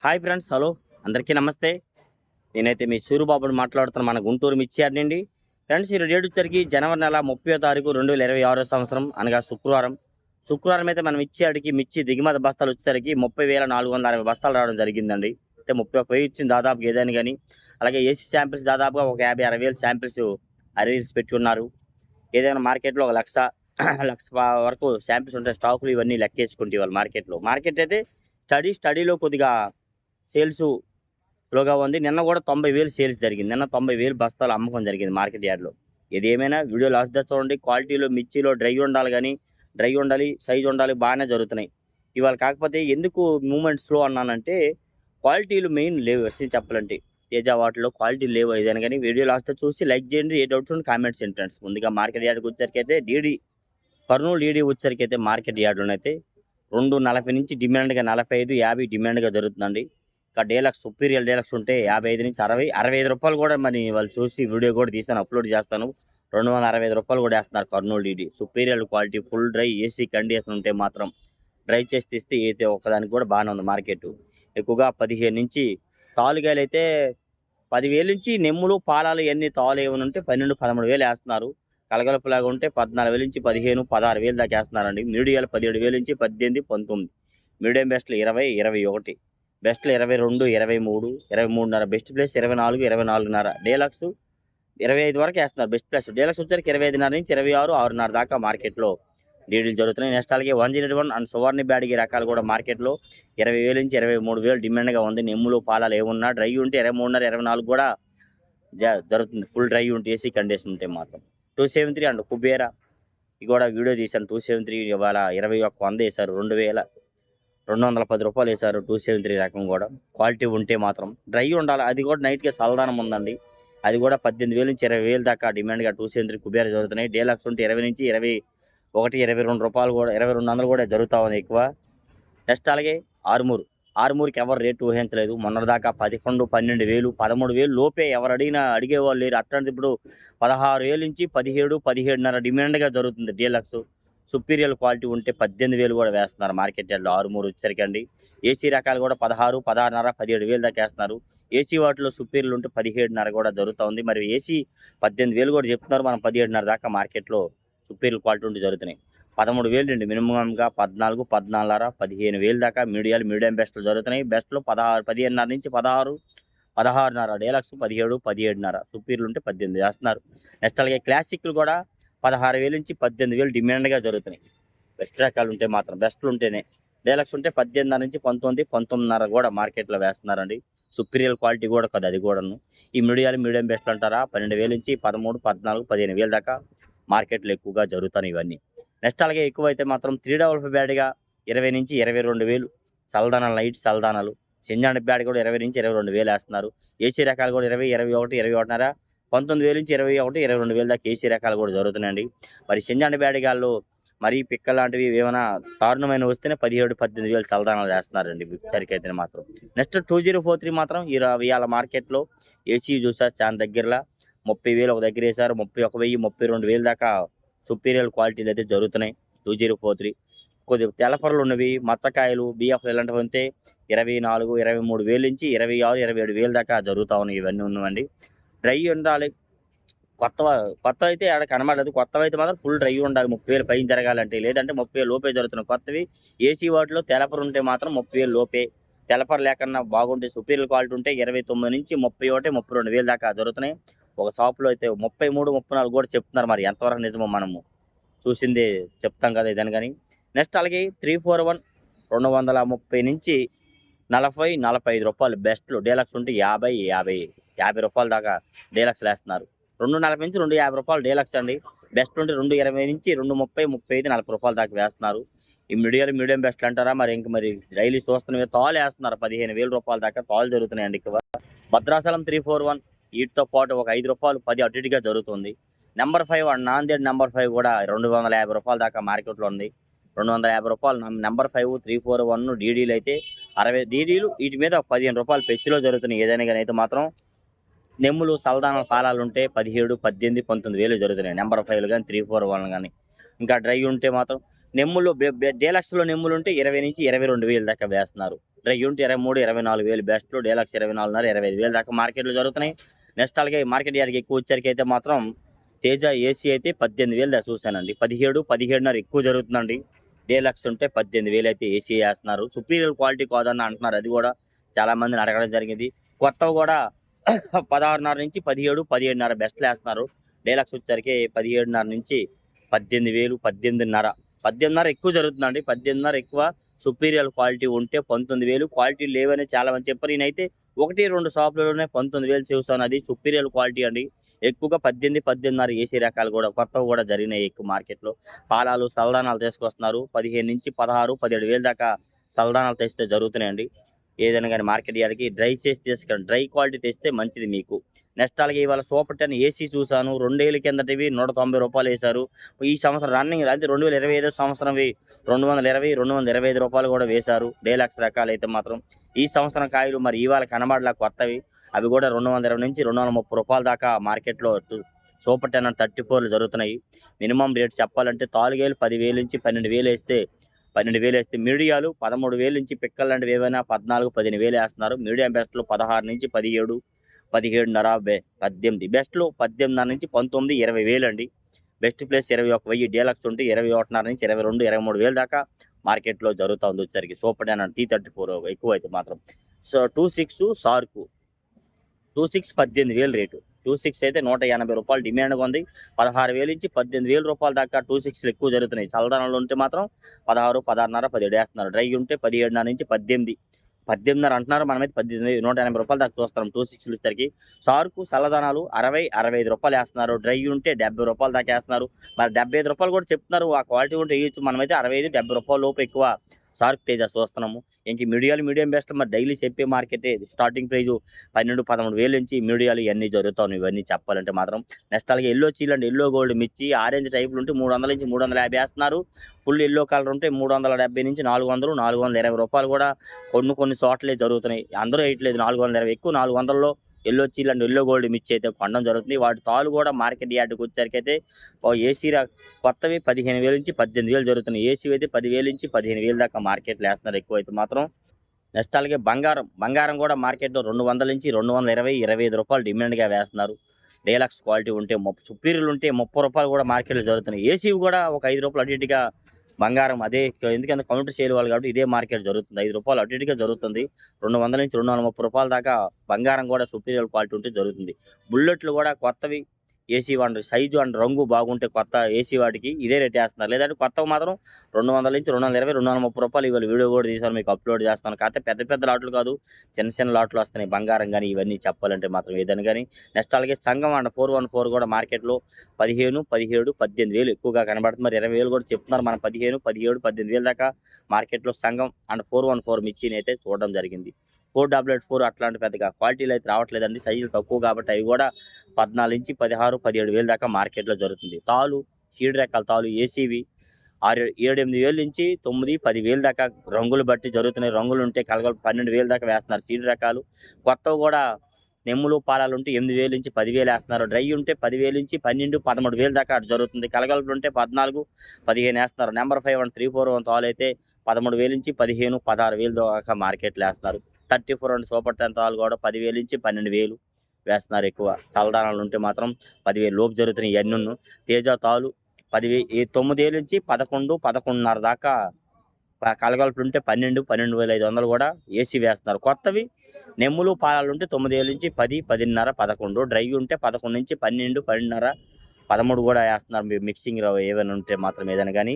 Hi friends, hello అందరికీ నమస్తే. నేనైతే మీ సూరిబాబుని మాట్లాడుతున్న మన గుంటూరు మిర్చి యార్డ్ నుండి. ఫ్రెండ్స్, ఈ డేట్ వచ్చరికి జనవరి నెల 30వ తారీఖు 2026 సంవత్సరం అనగా శుక్రవారం అయితే మనం మిర్చి యార్డ్కి మిర్చి దిగుమతి బస్తాలు వచ్చేసరికి 30,460 బస్తాలు రావడం జరిగిందండి. అయితే 31,000 ఇచ్చింది దాదాపుగా ఏదైనా కానీ. అలాగే ఏసీ శాంపిల్స్ దాదాపుగా ఒక 50-60 శాంపిల్స్ అరేంజ్ పెట్టి ఉన్నారు. ఏదైనా మార్కెట్లో ఒక లక్ష లక్ష వరకు శాంపిల్స్ ఉంటాయి. స్టాకులు ఇవన్నీ లెక్కేసుకుంటే వాళ్ళు మార్కెట్ అయితే స్టడీలో కొద్దిగా సేల్స్ స్లోగా ఉంది. నిన్న కూడా 90,000 సేల్స్ జరిగింది. నిన్న 90,000 బస్తాలు అమ్మకం జరిగింది మార్కెట్ యార్డ్లో. ఇది ఏమైనా వీడియో లాస్ట్ దా చూడండి. క్వాలిటీలో మిర్చిలో డ్రై ఉండాలి, కానీ డ్రై ఉండాలి, సైజ్ ఉండాలి, బాగానే జరుగుతున్నాయి ఇవాళ. కాకపోతే ఎందుకు మూమెంట్ స్లో అన్నానంటే క్వాలిటీలు మెయిన్ లేవు. వచ్చి చెప్పాలంటే తేజ వాటిలో క్వాలిటీ లేవు. ఏదైనా కానీ వీడియో లాస్ట్ చూసి లైక్ చేయండి. ఏ డౌట్స్ ఉంటే కామెంట్స్ చేయండి ఫ్రెండ్స్. ముందుగా మార్కెట్ యార్డ్కి వచ్చేసరికి అయితే కర్నూలు డీడీ వచ్చేసరికి అయితే మార్కెట్ యార్డ్లోనైతే 240 నుంచి డిమాండ్గా 45-50 డిమాండ్గా జరుగుతుందండి. ఇంకా డీలక్స్ సుపీరియర్ డీలక్స్ ఉంటే 55 నుంచి 65 రూపాయలు కూడా మరి వాళ్ళు చూసి వీడియో కూడా తీస్తాను, అప్లోడ్ చేస్తాను. 265 రూపాయలు కూడా వేస్తున్నారు Kurnool DD. Superior quality full dry AC condition ఉంటే మాత్రం డ్రై చేసి తీస్తే అయితే ఒకదానికి కూడా బాగానే ఉంది మార్కెట్. ఎక్కువగా 15 నుంచి తాలుగాయలు అయితే 10,000 నుంచి నెమ్ములు పాలాలు ఇవన్నీ తాలు ఏమైనా ఉంటే 12-13,000 వేస్తున్నారు. కలగలుపులాగా ఉంటే 14,000 నుంచి 15-16,000 దాకా వేస్తున్నారండి. మీడియాలు 17,000 నుంచి 18-19, మీడియం బెస్ట్లు 20-21, బెస్ట్లు 22, 23, 23.5, బెస్ట్ ప్లేస్ 24, 24.5, డీలక్స్ 25 వరకు వేస్తున్నారు. బెస్ట్ ప్లేస్ డీలక్స్ వచ్చరికి 25.5 నుంచి 26, 6.5 దాకా మార్కెట్లో డీడీలు జరుగుతున్నాయి. నెక్స్ట్ అలాగే 101 అండ్ సువర్ణ బ్యాడిగి రకాలు కూడా మార్కెట్లో 20,000 నుంచి 23,000 డిమాండ్గా ఉంది. నెమ్ములు పాలాలు ఏమున్నా డ్రై ఉంటే 23.5, 24 కూడా జరుగుతుంది. ఫుల్ డ్రై ఉంటే ఏసీ కండిషన్ ఉంటే మాత్రం 273 అండ్ కుబేరా ఇది కూడా వీడియో తీశాను. 273 ఇవాళ 21,100 వేశారు. 2,210 రూపాయలు వేశారు. 273 రకం కూడా క్వాలిటీ ఉంటే మాత్రం డ్రై ఉండాలి. అది కూడా నైట్గా సలదానం ఉందండి. అది కూడా 18,000 నుంచి 20,000 దాకా డిమాండ్గా 273 కుబేరా జరుగుతున్నాయి. డీలక్స్ ఉంటే 20 నుంచి 21-22 రూపాయలు కూడా 2,200 కూడా జరుగుతూ ఉంది ఎక్కువ. నెక్స్ట్ అలాగే ఆరుమూరుకి ఎవరు రేటు ఊహించలేదు. మొన్నటిదాకా 11, 12,000, 13,000 లోపే ఎవరు అడిగేవాళ్ళు లేరు. అట్లాంటి ఇప్పుడు 16,000 నుంచి 17, 17.5 డిమాండ్గా జరుగుతుంది. డీలక్స్ సుపీరియర్ క్వాలిటీ ఉంటే 18,000 కూడా వేస్తున్నారు మార్కెట్ యార్డ్లో. ఆరుమూరు వచ్చేసరికి అండి. ఏసీ రకాలు కూడా 16, 16.5, 17,000 దాకా వేస్తున్నారు. ఏసీ వాటిలో సుపీరియర్లు ఉంటే 17.5 కూడా జరుగుతూ ఉంది. మరి ఏసీ 18,000 కూడా చెప్తున్నారు. మనం 17.5 దాకా మార్కెట్లో సుపీరియర్ క్వాలిటీ ఉంటే జరుగుతున్నాయి. 13,000 అండి మినిమంగా. 14, 14.5, 15,000 దాకా మీడియం బెస్ట్లు జరుగుతున్నాయి. బెస్ట్లో 16, 15.5 నుంచి 16, 16.5, డీలక్స్ 17, 17.5, సుపీరియర్లు ఉంటే 18 వేస్తున్నారు. నెక్స్ట్ అలాగే క్లాసిక్లు కూడా 16,000 నుంచి 18,000 డిమాండ్గా జరుగుతున్నాయి. బెస్ట్ రకాలు ఉంటే మాత్రం బెస్ట్లు ఉంటేనే. డీలక్స్ ఉంటే 18.5 నుంచి 19, 19.5 కూడా మార్కెట్లో వేస్తున్నారండి. సుపీరియర్ క్వాలిటీ కూడా కదా అది కూడాను. ఈ మీడియం బెస్ట్లు అంటారా 12,000 నుంచి 13, 14, 15,000 దాకా మార్కెట్లో ఎక్కువగా జరుగుతాయి ఇవన్నీ. నెక్స్ట్ అలాగే ఎక్కువైతే మాత్రం 355 బ్యాడ్గా 20 నుంచి 22,000 సల్దానాలు, లైట్ సల్దానాలు. సింజాండి బ్యాడ్ కూడా 20 నుంచి 22,000 వేస్తున్నారు. ఏసీ రకాలు కూడా 20, 21, 21.5, 19,000 నుంచి 21, 22,000 దాకా ఏసీ రకాలు కూడా జరుగుతున్నాయండి. మరి సింజాండి బ్యాడిగాల్లో మరీ పిక్క లాంటివి ఏమైనా దారుణమైన వస్తేనే 17, 18,000 సల్దానాలు వేస్తున్నారండి సరికైతే మాత్రం. నెక్స్ట్ 2043 మాత్రం ఇవాళ మార్కెట్లో ఏసీ చూసా చాలా దగ్గరలో 30,000 ఒక దగ్గర వేశారు. 31,000, 32,000 దాకా సుపీరియర్ క్వాలిటీలు అయితే జరుగుతున్నాయి. 2043 కొద్దిగా తెలపరలు ఉన్నవి, మచ్చకాయలు, బిఎఫ్లు ఇలాంటివి ఉంటే 24, 23,000 నుంచి 26, 27,000 దాకా జరుగుతూ ఉన్నాయి. ఇవన్నీ ఉన్నవండి. డ్రై ఉండాలి. కొత్త అయితే ఆడ కనబడదు. కొత్తవి అయితే మాత్రం ఫుల్ డ్రై ఉండాలి. 30,000 పైన జరగాలంటే, లేదంటే 30,000 లోపే జరుగుతున్నాయి. కొత్తవి ఏసీ వాటిలో తెలపరు ఉంటే మాత్రం 30,000 లోపే. తెలపరు లేకన్నా బాగుంటే సుపీరియర్ క్వాలిటీ ఉంటే 29 నుంచి 31, 32,000 దాకా జరుగుతున్నాయి. ఒక షాప్లో అయితే 33, 34 కూడా చెప్తున్నారు. మరి ఎంతవరకు నిజమో మనము చూసిందే చెప్తాం కదా ఇదని. కానీ నెక్స్ట్ అలాగే 341 230 నుంచి 40, 45 రూపాయలు బెస్ట్లు. డీలక్స్ ఉంటే 50 రూపాయల దాకా డీలక్స్ వేస్తున్నారు. 240 నుంచి 250 రూపాయలు డీలక్స్ అండి. బెస్ట్ ఉంటే 220 నుంచి 230, 35, 40 రూపాయల దాకా వేస్తున్నారు. ఈ మీడియం బెస్ట్లు అంటారా మరి డైలీ చూస్తున్నవి తాలు వేస్తున్నారు. 15,000 రూపాయల దాకా తాలు జరుగుతున్నాయండి ఇక్కడ. భద్రాచలం 341 వీటితో పాటు ఒక 5 రూపాయలు 10 అటు ఇటుగా జరుగుతుంది. నెంబర్ 5 అండ్ నాందేడ్ నెంబర్ 5 కూడా 250 రూపాయల దాకా మార్కెట్లో ఉంది. 250 రూపాయలు నెంబర్ 5 341 డీడీలు అయితే 60 డీడీలు. వీటి మీద 15 రూపాయలు పెచ్చిలో జరుగుతున్నాయి. ఏదైనా కానీ అయితే మాత్రం నెమ్ములు సల్దానాల పాలాలు ఉంటే 17, 18, 19,000 జరుగుతున్నాయి. నెంబర్ 5 కానీ 341 కానీ. ఇంకా డ్రై ఉంటే మాత్రం నెమ్ములు డీలక్స్లో నెమ్ములు ఉంటే 20 నుంచి 22,000 దాకా వేస్తున్నారు. డ్రై ఉంటే 23-24 బెస్ట్లు, డీలక్స్ 24.5-25 దాకా మార్కెట్లో జరుగుతున్నాయి. నెక్స్ట్ అలాగే మార్కెట్ యార్డ్కి ఎక్కువ వచ్చరికి అయితే మాత్రం తేజ ఏసీ అయితే 18,000 దాకా చూశానండి. 17-17.5 ఎక్కువ జరుగుతుందండి. డీలక్స్ ఉంటే 18,000 అయితే ఏసీ వేస్తున్నారు. సుపీరియర్ క్వాలిటీ కాదని అంటున్నారు. అది కూడా చాలా మందిని అడగడం జరిగింది. కొత్తవి కూడా 16.5 నుంచి 17, 17.5 బెస్ట్లు వేస్తున్నారు. డీలక్స్ వచ్చరికి 17.5 నుంచి 18,000, 18.5 18.5 ఎక్కువ జరుగుతుందండి. 18.5 ఎక్కువ. సుపీరియర్ క్వాలిటీ ఉంటే 19,000. క్వాలిటీ లేవని చాలా మంది చెప్పారు. నేనైతే 1-2 షాపులలోనే 19,000 చూసాను. అది సుపీరియర్ క్వాలిటీ అండి. ఎక్కువగా 18, 18.5 ఏసీ రకాలు కూడా కొత్తవి కూడా జరిగినాయి ఎక్కువ మార్కెట్లో. పాలాలు, సల్దానాలు తీసుకొస్తున్నారు. 15 నుంచి 16, 17,000 దాకా సల్దానాలు తెస్తే జరుగుతున్నాయండి. ఏదైనా కానీ మార్కెట్ యార్డ్కి డ్రై చేసి తీసుకురండి. డ్రై క్వాలిటీ తెస్తే మంచిది మీకు. నెక్స్ట్ అలాగే ఇవాళ సూపర్ 10 ఏసీ చూశాను. 2 ఏళ్ళ కిందటివి ₹190 వేశారు. ఈ సంవత్సరం రన్నింగ్ అంటే 2025 సంవత్సరంవి ₹220, ₹225 కూడా వేశారు. డీలక్స్ రకాలు అయితే మాత్రం ఈ సంవత్సరం కాయలు మరి ఇవాళ కనబడలా కొత్తవి. అవి కూడా 220 నుంచి ₹230 దాకా మార్కెట్లో సూపర్ 10 అండ్ 34 జరుగుతున్నాయి. మినిమం రేట్ చెప్పాలంటే తాలుగేలు 10,000 నుంచి 12,000 వేస్తే 12,000 వేస్తే మీడియాలు 13,000 నుంచి పిక్కలు లాంటివి ఏవైనా 14, 15,000 వేస్తున్నారు. మీడియం బెస్ట్లు 16 నుంచి 17, 17.5, 18 బెస్ట్లు 18.5 నుంచి 19, 20,000 అండి. Best place 21,000. డీలక్స్ ఉంటే 21.5 నుంచి 22, 23,000 దాకా మార్కెట్లో జరుగుతూ ఉంది వచ్చరికి. సూపర్ 10 అండ్ T34 ఎక్కువ అయితే మాత్రం. సో 26 సార్కు 26 18,000 రేటు. 26 అయితే ₹180 డిమాండ్గా ఉంది. 16,000 నుంచి 18,000 దాకా 26లు ఎక్కువ జరుగుతున్నాయి. చల్లదనాలు ఉంటే మాత్రం 16, 16.5, 17 వేస్తున్నారు. డ్రై ఉంటే 17.5 నుంచి 18, 18.5 అంటున్నారు. మనమైతే 18,000 ₹180 దాకా చూస్తాం 26లు వచ్చరికి. సార్కు చల్లదనాలు 60, ₹65 వేస్తున్నారు. డ్రై ఉంటే ₹70 దాకా వేస్తున్నారు. మరి ₹75 కూడా చెప్తున్నారు. ఆ క్వాలిటీ ఉంటే వేయచ్చు. మనమైతే 65, ₹70 లోపు ఎక్కువ సార్క్ తేజ చూస్తున్నాము. ఇంక మీడియం బెస్ట్ మరి డైలీ చెప్పే మార్కెటే స్టార్టింగ్ ప్రైజు 12, 13,000 నుంచి మీడియాలు ఇవన్నీ జరుగుతాయి. ఇవన్నీ చెప్పాలంటే మాత్రం. నెక్స్ట్ అలాగే ఎల్లో చీలండి, ఎల్లో గోల్డ్ మిర్చి ఆరెంజ్ టైపులు ఉంటే 300 నుంచి 350 వేస్తున్నారు. ఫుల్ ఎల్లో కలర్ ఉంటే 370 నుంచి 400, ₹420 కూడా కొన్ని చోట్లే జరుగుతున్నాయి. అందరూ వేయట్లేదు 420 ఎక్కువ 400లో ఎల్లో చీలండి, ఎల్లో గోల్డ్ మిర్చి అయితే కొనడం జరుగుతుంది. వాటి తాలు కూడా మార్కెట్ యార్డ్కి వచ్చరికి అయితే ఏసీ కొత్తవి 15,000 నుంచి 18,000 జరుగుతున్నాయి. ఏసీ అయితే 10,000 నుంచి 15,000 దాకా మార్కెట్లో వేస్తున్నారు ఎక్కువ అయితే మాత్రం. నెక్స్ట్ అలాగే బంగారం కూడా మార్కెట్లో 200 నుంచి 220, ₹25 డిమాండ్గా వేస్తున్నారు. డీలక్స్ క్వాలిటీ ఉంటే సుపీరియర్లు ఉంటే ₹30 కూడా మార్కెట్లో జరుగుతున్నాయి. ఏసీ కూడా ఒక ₹5 అటు ఇటుగా బంగారం అదే. ఎందుకంటే కౌంటర్ సేల్ వాళ్ళు కాబట్టి ఇదే మార్కెట్ జరుగుతుంది. ₹5 అటు ఇటుగా జరుగుతుంది. 200 నుంచి ₹230 దాకా బంగారం కూడా సుపీరియర్ క్వాలిటీ ఉంటే జరుగుతుంది. బుల్లెట్లు కూడా కొత్తవి ఏసీ వాడి సైజు అండ్ రంగు బాగుంటే కొత్త ఏసీ వాటికి ఇదే రేట్ వేస్తున్నారు. లేదంటే కొత్తవి మాత్రం 200 నుంచి 220, ₹230 ఇవాళ వీడియో కూడా తీసాను మీకు అప్లోడ్ చేస్తాను. కాకపోతే పెద్ద లాట్లు కాదు, చిన్న లాట్లు వస్తున్నాయి బంగారం కానీ ఇవన్నీ చెప్పాలంటే మాత్రం ఏదైనా కానీ. నెక్స్ట్ అలాగే సంఘం అండ్ 414 కూడా మార్కెట్లో 15, 17, 18,000 ఎక్కువగా కనబడుతుంది. మరి 20,000 కూడా చెప్తున్నారు. మన 15, 17, 18,000 దాకా మార్కెట్లో సంఘం అండ్ 414 మిర్చిని అయితే చూడడం జరిగింది. 444 అట్లాంటి పెద్దగా క్వాలిటీలు అయితే రావట్లేదండి. సైజులు తక్కువ కాబట్టి అవి కూడా 14 నుంచి 16, 17,000 దాకా మార్కెట్లో జరుగుతుంది. తాలు సీడ్ రకాల తాలు ఏసీవి 7-8,000 నుంచి 9, 10,000 దాకా రంగులు బట్టి జరుగుతున్నాయి. రంగులు ఉంటే కలగలు 12,000 దాకా వేస్తున్నారు సీడ్ రకాలు. కొత్తవి కూడా నెమ్ములు పాలాలు ఉంటే 8,000 నుంచి 10,000 వేస్తున్నారు. డ్రై ఉంటే 10,000 నుంచి 12, 13,000 దాకా అటు జరుగుతుంది. కలగలుపులు ఉంటే 14, 15 వేస్తున్నారు. నెంబర్ 5 అండ్ 341 తాలు అయితే 13,000 నుంచి 15, 16,000 దాకా మార్కెట్లో వేస్తున్నారు. 34 అండ్ సూపర్ 10 తాలు కూడా 10,000 నుంచి 12,000 వేస్తున్నారు. ఎక్కువ చల్లదానాలు ఉంటే మాత్రం 10,000 లోపు జరుగుతున్నాయి. ఇవన్నీ తేజ తాలు 9,000 నుంచి 11, 11.5 దాకా కలగలుపులు ఉంటే 12, 12,500 కూడా ఏసీ వేస్తున్నారు. కొత్తవి నెమ్ములు పాలాలు ఉంటే 9,000 నుంచి 10, 10.5, 11. డ్రై ఉంటే 11 నుంచి 12, 12.5, 13 కూడా వేస్తున్నారు. మీరు మిక్సింగ్ ఏమైనా ఉంటే మాత్రం ఏదైనా కానీ.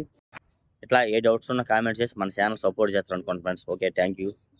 ఇట్లా ఏ డౌట్స్ ఉన్నా కామెంట్ చేసి మన ఛానల్ సపోర్ట్ చేస్తారు అనుకోండి ఫ్రెండ్స్. Okay, thank you.